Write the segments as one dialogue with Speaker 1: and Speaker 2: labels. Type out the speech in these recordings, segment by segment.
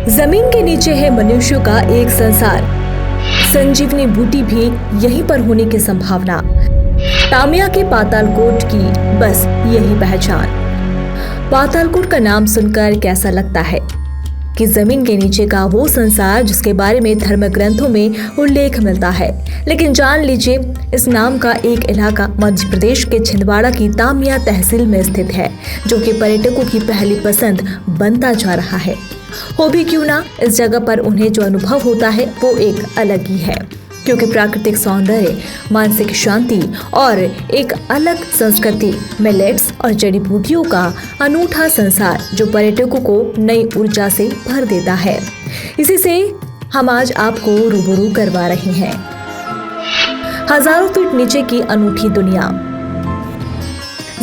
Speaker 1: जमीन के नीचे है मनुष्यों का एक संसार। संजीवनी बूटी भी यहीं पर होने की संभावना। तामिया के पातालकोट की बस यही पहचान। पातालकोट का नाम सुनकर कैसा लगता है कि जमीन के नीचे का वो संसार जिसके बारे में धर्म ग्रंथों में उल्लेख मिलता है। लेकिन जान लीजिए, इस नाम का एक इलाका मध्य प्रदेश के छिंदवाड़ा की तामिया तहसील में स्थित है, जो कि पर्यटकों की पहली पसंद बनता जा रहा है। हो भी क्यों ना, इस जगह पर उन्हें जो अनुभव होता है वो एक अलग ही है, क्योंकि प्राकृतिक सौंदर्य, मानसिक शांति और एक अलग संस्कृति, मिलेट्स और जड़ी बूटियों का अनूठा संसार जो पर्यटकों को नई ऊर्जा से भर देता है। इसी से हम आज आपको रूबरू करवा रहे हैं हजारों फीट नीचे की अनूठी दुनिया।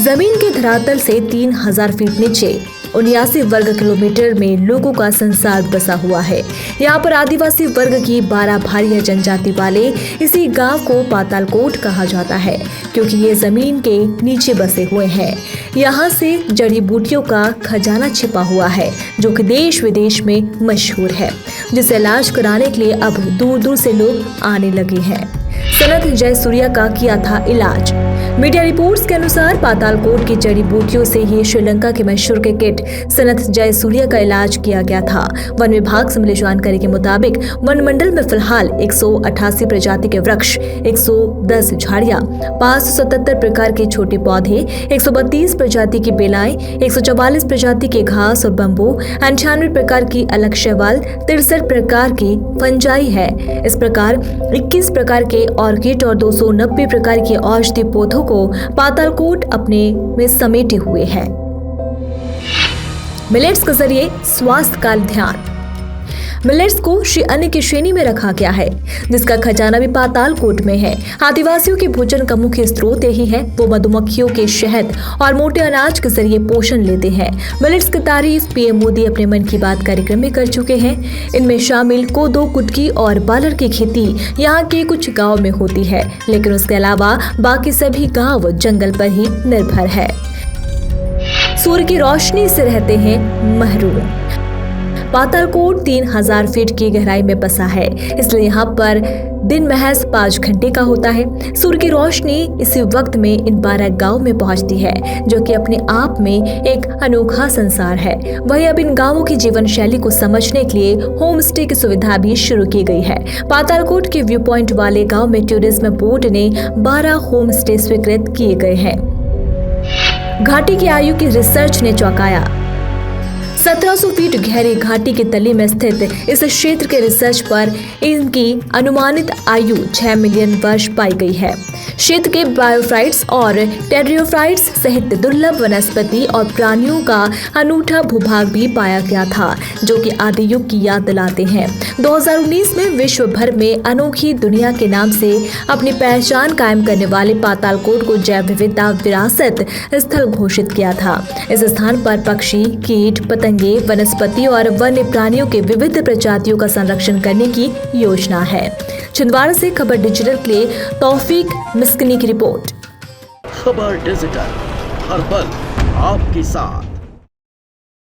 Speaker 1: जमीन के धरातल से 3000 फीट नीचे 79 वर्ग किलोमीटर में लोगों का संसार बसा हुआ है। यहाँ पर आदिवासी वर्ग की 12 भारिया जनजाति वाले इसी गांव को पातालकोट कहा जाता है, क्योंकि ये जमीन के नीचे बसे हुए हैं। यहाँ से जड़ी बूटियों का खजाना छिपा हुआ है, जो कि देश विदेश में मशहूर है, जिसे इलाज कराने के लिए अब दूर दूर से लोग आने लगे हैं। सनत जयसूर्या का किया था इलाज। मीडिया रिपोर्ट्स के अनुसार पातालकोट की जड़ी बूटियों से ही श्रीलंका के मशहूर क्रिकेट सनत जयसूर्या का इलाज किया गया था। वन विभाग से मिली जानकारी के मुताबिक वन मंडल में फिलहाल 188 प्रजाति के वृक्ष, 110 झाड़ियां, 577 प्रकार के छोटे पौधे, 132 प्रजाति की बेलाएं, 144 प्रजाति के घास और बम्बू, 98 प्रकार की अलग शैवाल, 63 प्रकार की फंजाई है। इस प्रकार 21 प्रकार के ऑर्किड और 290 प्रकार के औषधि पौधों को पातालकोट अपने में समेटे हुए है। मिलेट्स के जरिए स्वास्थ्य का ध्यान। मिलेट्स को श्री अन्न की श्रेणी में रखा गया है, जिसका खजाना भी पातालकोट में है। आदिवासियों के भोजन का मुख्य स्रोत यही है। वो मधुमक्खियों के शहद और मोटे अनाज के जरिए पोषण लेते हैं। मिलेट्स की तारीफ पीएम मोदी अपने मन की बात कार्यक्रम में कर चुके हैं। इनमें शामिल कोदो, कुटकी और बालर की खेती यहाँ के कुछ गाँव में होती है, लेकिन उसके अलावा बाकी सभी गाँव जंगल पर ही निर्भर है। सूर्य की रोशनी से रहते हैं महरूम। पातालकोट 3000 फीट की गहराई में बसा है, इसलिए यहाँ पर दिन महज 5 घंटे का होता है। सूर्य की रोशनी इसी वक्त में इन 12 गांव में पहुँचती है, जो कि अपने आप में एक अनोखा संसार है। वहीं अब इन गांवों की जीवन शैली को समझने के लिए होम स्टे की सुविधा भी शुरू की गई है। पातालकोट के व्यू पॉइंट वाले गाँव में टूरिज्म बोर्ड ने 12 होम स्टे स्वीकृत किए गए हैं। घाटी की आयु की रिसर्च ने चौंकाया। 1700 फीट गहरी घाटी के तली में स्थित इस क्षेत्र के रिसर्च पर इनकी अनुमानित आयु 6 मिलियन वर्ष पाई गई है। क्षेत्र के बायोफाइट्स और टेरियोफाइट्स सहित दुर्लभ वनस्पति और प्राणियों का अनूठा भूभाग भी पाया गया था, जो कि आदि युग की याद दिलाते हैं। 2019 में विश्व भर में अनोखी दुनिया के नाम से अपनी पहचान कायम करने वाले पातालकोट को जैव विविधता विरासत स्थल घोषित किया था। इस स्थान पर पक्षी, कीट, पतंगे, वनस्पति और वन्य प्राणियों के विविध प्रजातियों का संरक्षण करने की योजना है। छिंदवाड़ा से खबर डिजिटल के लिए तौफीक मिस्कनी की रिपोर्ट।
Speaker 2: खबर डिजिटल, हर पल आपके साथ।